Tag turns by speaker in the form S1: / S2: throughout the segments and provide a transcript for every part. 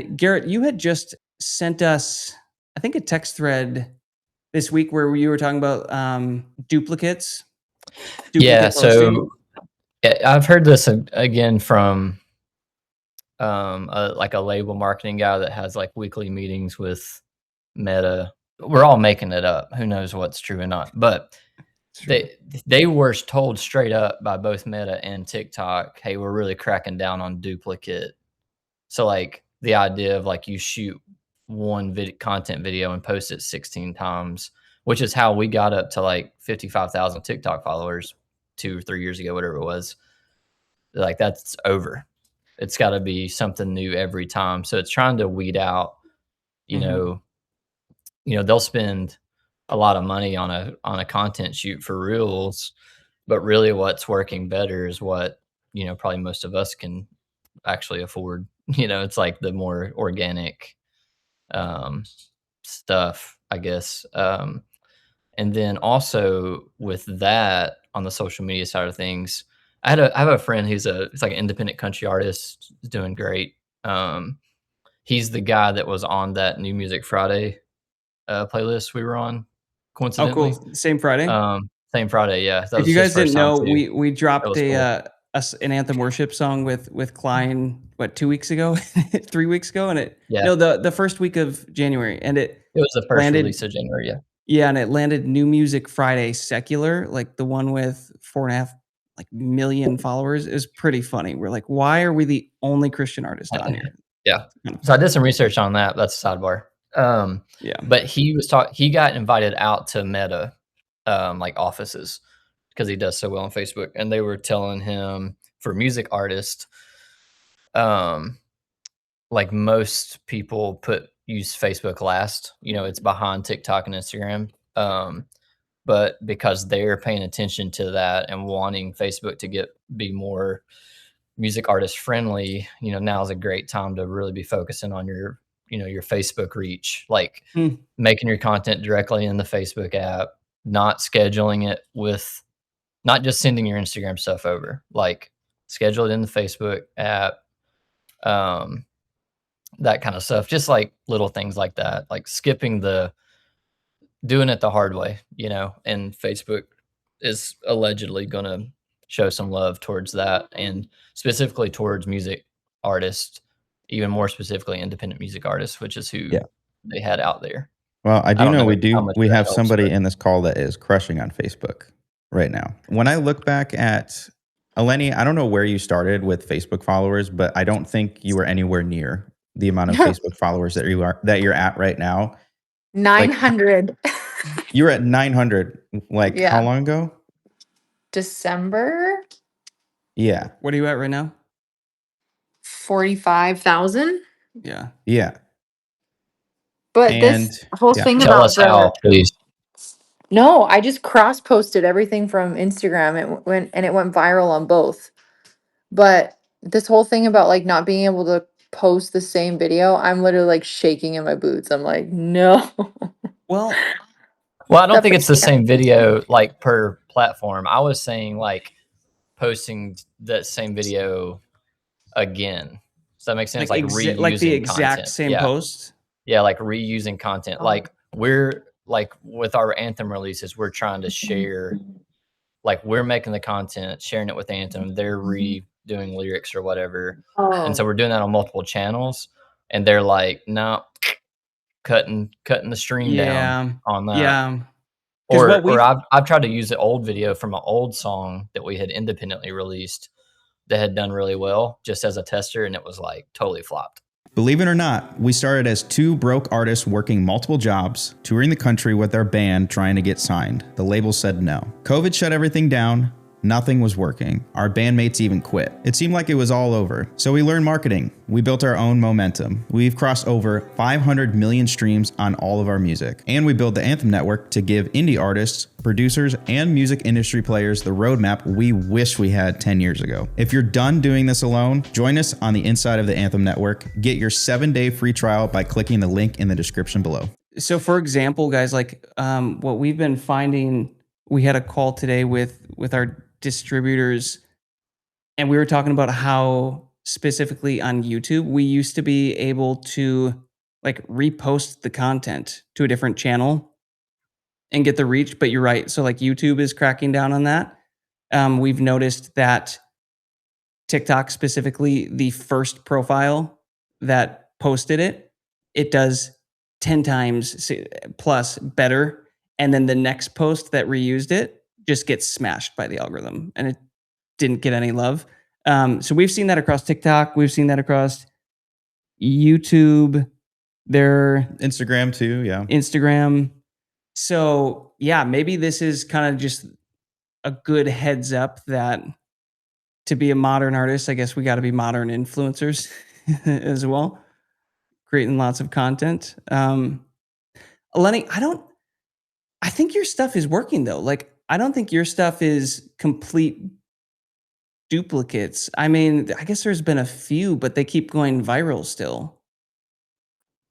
S1: Garrett, you had just sent us, I think, a text thread this week where you were talking about duplicates,
S2: Yeah,
S1: duplicate posting.
S2: so I've heard this again from like a label marketing guy that has like weekly meetings with Meta. We're all making it up. Who knows what's true or not? But they were told straight up by both Meta and TikTok, "Hey, we're really cracking down on duplicate." So like the idea of like you shoot one content video and post it 16 times, which is how we got up to like 55,000 TikTok followers 2 or 3 years ago, whatever it was. Like that's over. It's got to be something new every time. So it's trying to weed out, you know, they'll spend a lot of money on a content shoot for reels, but really what's working better is what, probably most of us can actually afford. It's like the more organic stuff, I guess. And then also with that on the social media side of things, I have a friend who's he's like an independent country artist, he's doing great. He's the guy that was on that New Music Friday playlist we were on,
S1: Oh,
S2: coincidentally.
S1: cool. Same Friday.
S2: Same Friday, yeah. That
S1: If
S2: was
S1: you
S2: his
S1: guys didn't
S2: first time
S1: know,
S2: too.
S1: we
S2: That
S1: dropped
S2: was cool.
S1: an Anthem worship song with Klein 2 weeks ago, 3 weeks ago, and
S2: Yeah.
S1: no, the first week of January, and it
S2: was the first
S1: landed,
S2: release of January, yeah.
S1: Yeah, and it landed New Music Friday secular, like the one with 4.5 million followers. Is pretty funny. We're like, why are we the only Christian artist on here?
S2: Yeah. So I did some research on that. That's a sidebar.
S1: Yeah.
S2: But he got invited out to Meta, like offices, because he does so well on Facebook, and they were telling him for music artists, like most people use Facebook last. It's behind TikTok and Instagram. But because they're paying attention to that and wanting Facebook to be more music artist friendly, now is a great time to really be focusing on your Facebook reach, like making your content directly in the Facebook app, not scheduling it not just sending your Instagram stuff over, like schedule it in the Facebook app, that kind of stuff. Just like little things like that, like doing it the hard way, and Facebook is allegedly going to show some love towards that, and specifically towards music artists, even more specifically independent music artists, which is who they had out there.
S3: Well, I do know we have somebody in this call that is crushing on Facebook right now. When I look back at Eleni, I don't know where you started with Facebook followers, but I don't think you were anywhere near the amount of Facebook followers that you're at right now.
S4: 900.
S3: You were at 900. How long ago?
S4: December.
S3: Yeah.
S1: What are you at right now?
S4: 45,000.
S1: Yeah.
S3: Yeah.
S4: But this whole thing
S2: tell
S4: about
S2: us how, please.
S4: No, I just cross-posted everything from Instagram. It went viral on both. But this whole thing about like not being able to post the same video, I'm literally like shaking in my boots. I'm like, no.
S1: Well,
S2: I don't think it's the same video like per platform. I was saying like posting that same video again. Does that make sense? Like reusing
S1: like the exact
S2: content.
S1: same post?
S2: Yeah, like reusing content. Like we're like with our Anthem releases, we're trying to share, like we're making the content, sharing it with Anthem. They're redoing lyrics or whatever. And so we're doing that on multiple channels. And they're like, no, cutting the stream down on that.
S1: Yeah.
S2: Or I've tried to use the old video from an old song that we had independently released that had done really well just as a tester, and it was like totally flopped.
S3: Believe it or not, we started as two broke artists working multiple jobs, touring the country with our band trying to get signed. The label said no. COVID shut everything down. Nothing was working. Our bandmates even quit. It seemed like it was all over. So we learned marketing. We built our own momentum. We've crossed over 500 million streams on all of our music. And we built the Anthem Network to give indie artists, producers, and music industry players the roadmap we wish we had 10 years ago. If you're done doing this alone, join us on the inside of the Anthem Network. Get your 7-day free trial by clicking the link in the description below.
S1: So for example, guys, like what we've been finding, we had a call today with our distributors, and we were talking about how specifically on YouTube. We used to be able to like repost the content to a different channel and get the reach, but you're right. So like YouTube is cracking down on that. We've noticed that TikTok specifically, the first profile that posted it, it does 10 times plus better. And then the next post that reused it just gets smashed by the algorithm and it didn't get any love. So we've seen that across TikTok. We've seen that across YouTube, their
S3: Instagram too. Yeah.
S1: Instagram. So yeah, maybe this is kind of just a good heads up that to be a modern artist, I guess we got to be modern influencers as well, creating lots of content. Lenny, I think your stuff is working though. Like, I don't think your stuff is complete duplicates. I mean, I guess there's been a few, but they keep going viral still.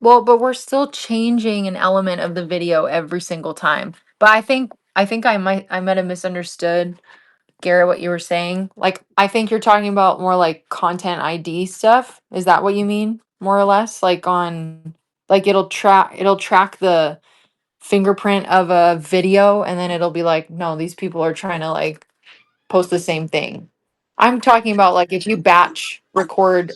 S4: Well, but we're still changing an element of the video every single time. But I might have misunderstood, Garrett, what you were saying. Like, I think you're talking about more like content ID stuff. Is that what you mean? More or less? Like on like it'll track the fingerprint of a video and then it'll be like, no, these people are trying to like post the same thing. I'm talking about like if you batch record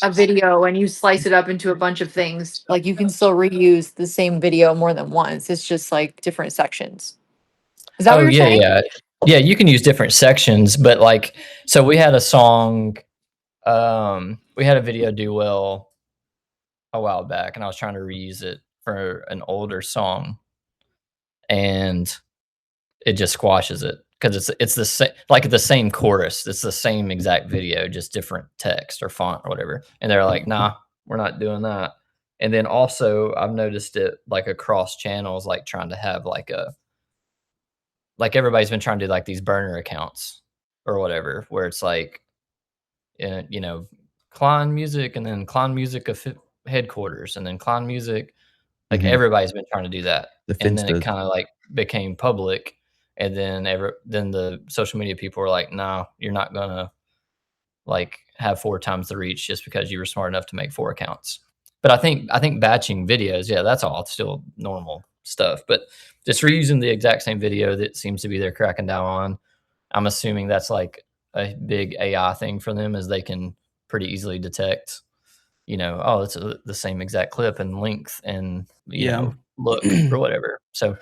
S4: a video and you slice it up into a bunch of things, like you can still reuse the same video more than once. It's just like different sections. Is that what
S2: Oh
S4: you're
S2: yeah,
S4: saying?
S2: yeah, yeah. You can use different sections, but like, so we had a song, we had a video do well a while back, and I was trying to reuse it for an older song, and it just squashes it because it's the same, like the same chorus. It's the same exact video, just different text or font or whatever. And they're like, "Nah, we're not doing that." And then also, I've noticed it like across channels, like trying to have like everybody's been trying to do like these burner accounts or whatever, where it's like, you know, Klein Music and then Klein Music headquarters and then Klein Music. Like everybody's been trying to do that,
S3: The
S2: and then it
S3: Finstas.
S2: kind of like became public, and then then the social media people were like, "No, you're not gonna like have 4 times the reach just because you were smart enough to make 4 accounts." But I think batching videos, yeah, that's all. It's still normal stuff, but just reusing the exact same video that seems to be they're cracking down on. I'm assuming that's like a big AI thing for them, is they can pretty easily detect, oh, it's the same exact clip and length and
S1: Yeah.
S2: look or whatever. So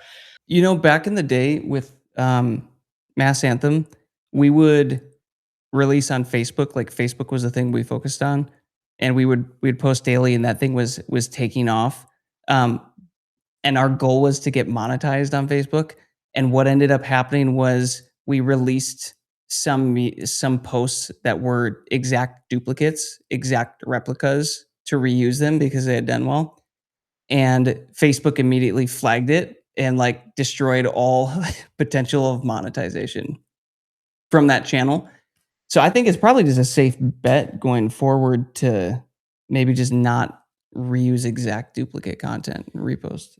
S1: Back in the day with Mass Anthem, we would release on Facebook. Like Facebook was the thing we focused on, and we'd post daily, and that thing was taking off. And our goal was to get monetized on Facebook. And what ended up happening was we released some posts that were exact duplicates, exact replicas to reuse them because they had done well. And Facebook immediately flagged it and like destroyed all potential of monetization from that channel. So I think it's probably just a safe bet going forward to maybe just not reuse exact duplicate content and repost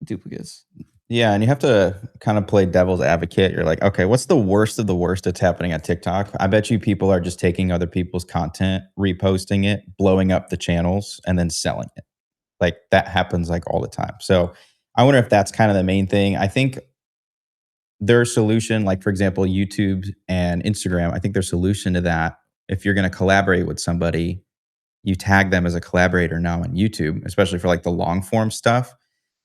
S1: duplicates.
S3: Yeah, and you have to kind of play devil's advocate. You're like, okay, what's the worst of the worst that's happening at TikTok? I bet you people are just taking other people's content, reposting it, blowing up the channels, and then selling it. Like that happens like all the time. So I wonder if that's kind of the main thing. I think their solution, like for example, YouTube and Instagram, I think their solution to that, if you're going to collaborate with somebody, you tag them as a collaborator now on YouTube, especially for like the long form stuff.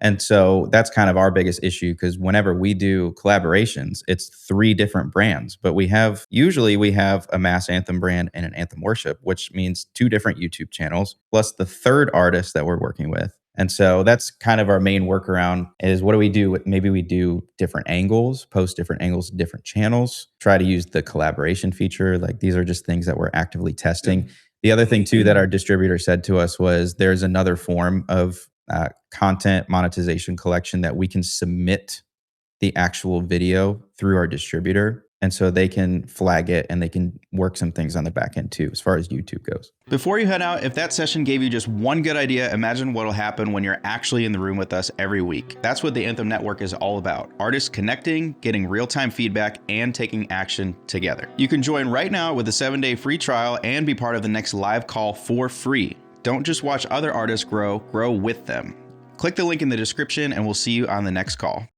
S3: And so that's kind of our biggest issue, because whenever we do collaborations, it's 3 different brands, but usually we have a Mass Anthem brand and an Anthem Worship, which means 2 different YouTube channels, plus the third artist that we're working with. And so that's kind of our main workaround is what do we do? Maybe we do different angles, post different angles to different channels, try to use the collaboration feature. Like these are just things that we're actively testing. The other thing too that our distributor said to us was there's another form of content monetization collection that we can submit the actual video through our distributor. And so they can flag it and they can work some things on the back end too, as far as YouTube goes. Before you head out, if that session gave you just one good idea, imagine what'll happen when you're actually in the room with us every week. That's what the Anthem Network is all about. Artists connecting, getting real-time feedback, and taking action together. You can join right now with a 7-day free trial and be part of the next live call for free. Don't just watch other artists grow with them. Click the link in the description and we'll see you on the next call.